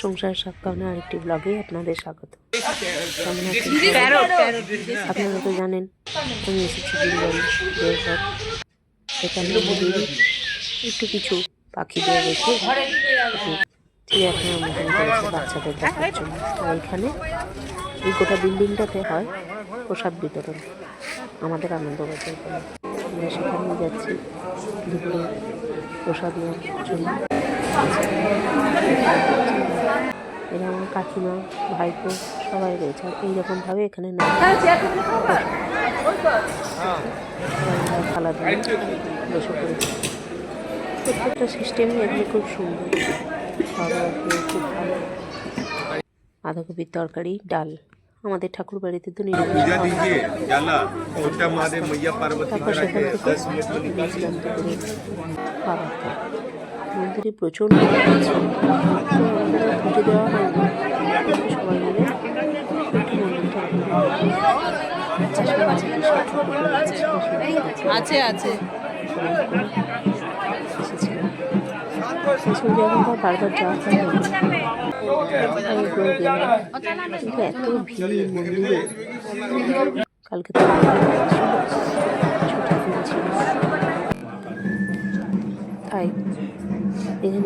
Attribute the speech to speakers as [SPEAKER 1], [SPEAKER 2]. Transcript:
[SPEAKER 1] সংসার সাক্ষাৎ আরেকটি ব্লগে আপনাদের স্বাগত। কেমন আছেন? আপনারা তো জানেন আমি এসেছি দিলবাড়ি দেওঘর। এখানে একটু কিছু পাখিদের রেখে চিড়িয়াখানার মতন করেছে বাচ্চাদের দেখার জন্য। আর এখানে এই গোটা বিল্ডিংটাতে হয় প্রসাদ বিতরণ আমাদের আনন্দবাজার বলে। আমরা সেখানেই যাচ্ছি দুপুরে প্রসাদ নেওয়ার জন্য। এরা আমার কাকিমা, ভাইপো সবাই রয়েছে। আর এইরকমভাবে এখানে না খেলাধুলা বসে পড়েছে। প্রত্যেকটা সিস্টেমই এগুলো খুব সুন্দর, খাওয়া খুব ভালো। বাঁধাকপির তরকারি, ডাল। আমাদের ঠাকুর বাড়িতে তো নিরামিষ তারপর সেখান থেকে গিয়েছিলাম দুপুরে খাবার খেতে। মন্দিরে প্রচণ্ড পুজো দেওয়া হয়নি, সবাই মিলে
[SPEAKER 2] আছে আছে
[SPEAKER 1] এসেছিলাম। সেই জায়গাটা বারবার যাওয়া হয় না, কিন্তু এত ভিড় মন্দিরে। কালকে তো ছুটির দিন ছিল, তাই এখানে